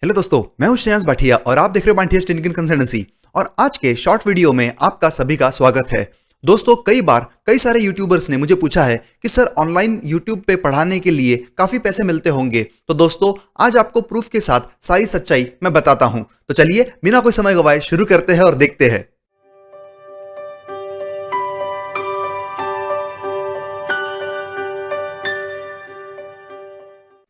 Hello दोस्तों, मैं हूं श्रेयांश भाटिया और आप देख रहे हो भाटिया टेक्निकल कंसल्टेंसी। और आज के शॉर्ट वीडियो में आपका सभी का स्वागत है। दोस्तों, कई बार कई सारे यूट्यूबर्स ने मुझे पूछा है कि सर ऑनलाइन यूट्यूब पे पढ़ाने के लिए काफी पैसे मिलते होंगे। तो दोस्तों, आज आपको प्रूफ के साथ सारी सच्चाई मैं बताता हूं। तो चलिए बिना कोई समय गवाए शुरू करते हैं और देखते हैं।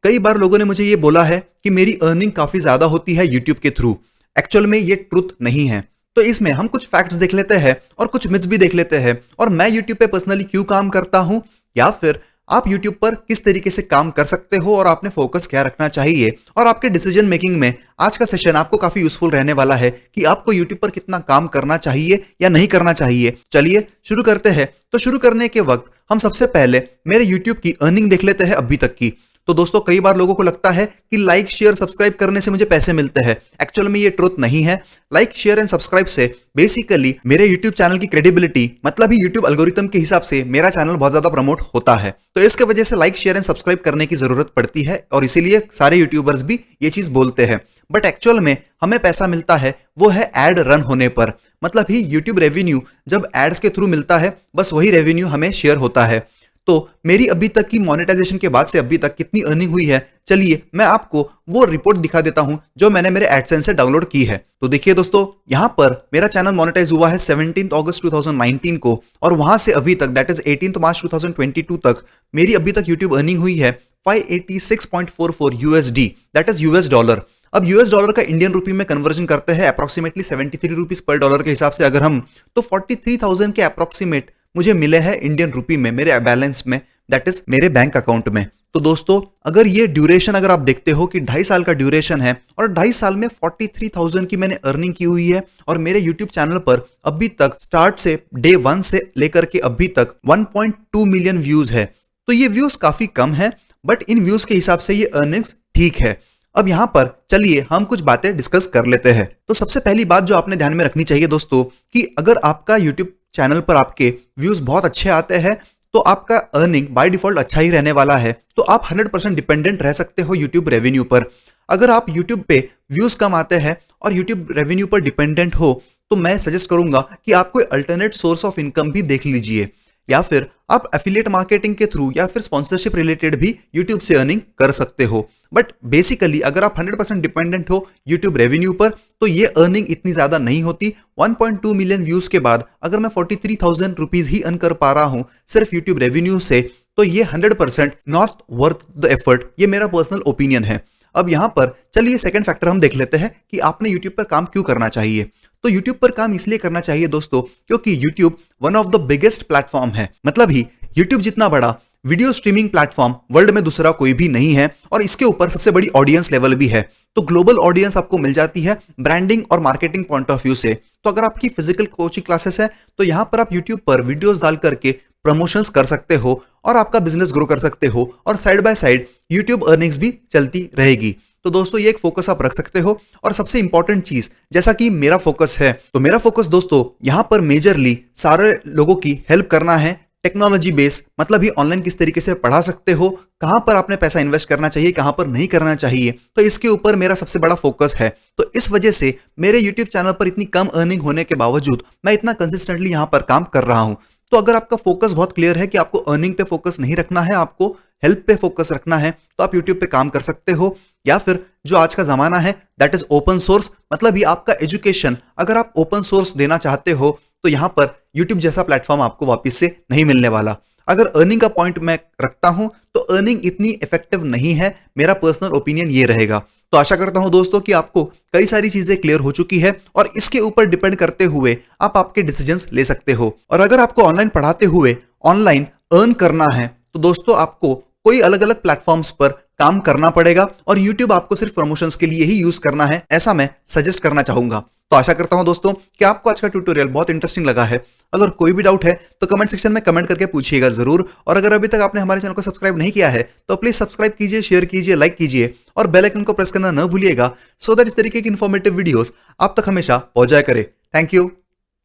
कई बार लोगों ने मुझे ये बोला है कि मेरी अर्निंग काफी ज्यादा होती है यूट्यूब के थ्रू। एक्चुअल में ये ट्रुथ नहीं है। तो इसमें हम कुछ फैक्ट्स देख लेते हैं और कुछ मिथ्स भी देख लेते हैं, और मैं यूट्यूब पे पर्सनली क्यों काम करता हूं, या फिर आप यूट्यूब पर किस तरीके से काम कर सकते हो और आपने फोकस क्या रखना चाहिए। और आपके डिसीजन मेकिंग में आज का सेशन आपको काफी यूजफुल रहने वाला है कि आपको यूट्यूब पर कितना काम करना चाहिए या नहीं करना चाहिए। चलिए शुरू करते हैं। तो शुरू करने के वक्त हम सबसे पहले मेरे यूट्यूब की अर्निंग देख लेते हैं अभी तक की। तो दोस्तों, कई बार लोगों को लगता है कि लाइक शेयर सब्सक्राइब करने से मुझे पैसे मिलते हैं। एक्चुअल में ये ट्रुथ नहीं है। लाइक शेयर एंड सब्सक्राइब से बेसिकली मेरे यूट्यूब चैनल की क्रेडिबिलिटी, मतलब ही यूट्यूब एल्गोरिथम के हिसाब से मेरा चैनल बहुत ज्यादा प्रमोट होता है। तो इसके वजह से लाइक शेयर एंड सब्सक्राइब करने की जरूरत पड़ती है, और इसीलिए सारे यूट्यूबर्स भी ये चीज बोलते हैं। बट एक्चुअल में हमें पैसा मिलता है वो है एड रन होने पर, मतलब ही यूट्यूब रेवेन्यू जब एड्स के थ्रू मिलता है, बस वही रेवेन्यू हमें शेयर होता है। तो मेरी अभी तक की मोनेटाइजेशन के बाद से अभी तक कितनी अर्निंग हुई है, चलिए मैं आपको वो रिपोर्ट दिखा देता हूं जो मैंने मेरे एडसेंस से डाउनलोड की है। तो देखिए दोस्तों, यहां पर मेरा चैनल मोनेटाइज हुआ है 17 अगस्त 2019 को, और वहां से अभी तक दैट इज 18 मार्च 2022 तक मेरी अभी तक यूट्यूब अर्निंग हुई है 586.44 USD, that is US dollar. अब यूएस डॉलर का इंडियन रुपी में कन्वर्जन करते हैं अप्रोक्सीमेटली 73 रुपीज पर डॉलर के हिसाब से अगर हम, तो 43,000 के अप्रोक्सीमेट मुझे मिले हैं इंडियन रुपी में मेरे बैलेंस में, दैट इज मेरे बैंक अकाउंट में। तो दोस्तों, अगर ये ड्यूरेशन अगर आप देखते हो कि 2.5 साल का ड्यूरेशन है और 2.5 साल में 43,000 की मैंने अर्निंग की हुई है, और मेरे यूट्यूब चैनल पर अभी तक स्टार्ट से डे 1 से लेकर के अभी तक 1.2 मिलियन व्यूज है। तो ये व्यूज काफी कम है, बट इन व्यूज के हिसाब से ये अर्निंग्स ठीक है। अब यहां पर चलिए हम कुछ बातें डिस्कस कर लेते हैं। तो सबसे पहली बात जो आपने ध्यान में रखनी चाहिए दोस्तों, कि अगर आपका यूट्यूब चैनल पर आपके व्यूज बहुत अच्छे आते हैं तो आपका अर्निंग बाय डिफॉल्ट अच्छा ही रहने वाला है। तो आप 100% डिपेंडेंट रह सकते हो यूट्यूब रेवेन्यू पर। अगर आप यूट्यूब पे व्यूज कम आते हैं और यूट्यूब रेवेन्यू पर डिपेंडेंट हो, तो मैं सजेस्ट करूंगा कि आप कोई अल्टरनेट सोर्स ऑफ इनकम भी देख लीजिए, या फिर आप एफिलिएट मार्केटिंग के थ्रू या फिर स्पॉन्सरशिप रिलेटेड भी यूट्यूब से अर्निंग कर सकते हो। बट बेसिकली अगर आप 100% डिपेंडेंट हो यूट्यूब रेवेन्यू पर, तो ये अर्निंग इतनी ज्यादा नहीं होती। 1.2 मिलियन व्यूज के बाद अगर मैं 43,000 रुपीज ही अर्न कर पा रहा हूं सिर्फ यूट्यूब रेवेन्यू से, तो ये 100% नॉट वर्थ द एफर्ट। ये मेरा पर्सनल ओपिनियन है। अब यहां पर चलिए सेकंड फैक्टर हम देख लेते हैं कि आपने यूट्यूब पर काम क्यों करना चाहिए। तो यूट्यूब पर काम इसलिए करना चाहिए दोस्तों, क्योंकि YouTube one of the biggest platform है। मतलब ही यूट्यूब जितना बड़ा वीडियो स्ट्रीमिंग प्लेटफॉर्म वर्ल्ड में दूसरा कोई भी नहीं है, और इसके ऊपर सबसे बड़ी ऑडियंस लेवल भी है। तो ग्लोबल ऑडियंस आपको मिल जाती है ब्रांडिंग और मार्केटिंग पॉइंट ऑफ व्यू से। तो अगर आपकी फिजिकल कोचिंग क्लासेस है, तो यहां पर आप यूट्यूब पर वीडियोस डाल करके प्रमोशंस कर सकते हो और आपका बिजनेस ग्रो कर सकते हो, और side by side YouTube earnings भी चलती रहेगी। तो दोस्तों, ये एक फोकस आप रख सकते हो। और सबसे इंपॉर्टेंट चीज, जैसा कि मेरा फोकस है, तो मेरा फोकस दोस्तों यहां पर मेजरली सारे लोगों की हेल्प करना है टेक्नोलॉजी बेस, मतलब ही ऑनलाइन किस तरीके से पढ़ा सकते हो, कहां पर आपने पैसा इन्वेस्ट करना चाहिए, कहां पर नहीं करना चाहिए। तो इसके ऊपर मेरा सबसे बड़ा फोकस है। तो इस वजह से मेरे यूट्यूब चैनल पर इतनी कम अर्निंग होने के बावजूद मैं इतना कंसिस्टेंटली यहां पर काम कर रहा हूं। तो अगर आपका फोकस बहुत क्लियर है कि आपको अर्निंग पे फोकस नहीं रखना है, आपको हेल्प पे फोकस रखना है, तो आप यूट्यूब पे काम कर सकते हो। या फिर जो आज का जमाना है दैट इज ओपन सोर्स, मतलब ये आपका एजुकेशन अगर आप ओपन सोर्स देना चाहते हो, तो यहां पर यूट्यूब जैसा प्लेटफॉर्म आपको वापस से नहीं मिलने वाला। अगर अर्निंग का पॉइंट मैं रखता हूं, तो अर्निंग इतनी इफेक्टिव नहीं है, मेरा पर्सनल ओपिनियन ये रहेगा। तो आशा करता हूं दोस्तों कि आपको कई सारी चीजें क्लियर हो चुकी है, और इसके ऊपर डिपेंड करते हुए आप आपके डिसीजंस ले सकते हो। और अगर आपको ऑनलाइन पढ़ाते हुए ऑनलाइन अर्न करना है, तो दोस्तों आपको कोई अलग अलग प्लेटफॉर्म्स पर काम करना पड़ेगा, और यूट्यूब आपको सिर्फ प्रमोशंस के लिए ही यूज करना है, ऐसा मैं सजेस्ट करना चाहूंगा। तो आशा करता हूं दोस्तों कि आपको आज का ट्यूटोरियल बहुत इंटरेस्टिंग लगा है। अगर कोई भी डाउट है तो कमेंट सेक्शन में कमेंट करके पूछिएगा जरूर। और अगर अभी तक आपने हमारे चैनल को सब्सक्राइब नहीं किया है, तो प्लीज सब्सक्राइब कीजिए, शेयर कीजिए, लाइक कीजिए, और बेल आइकन को प्रेस करना न भूलिएगा, सो दैट इस तरीके की इन्फॉर्मेटिव वीडियोस आप तक हमेशा पहुंच जाया करे। Thank you.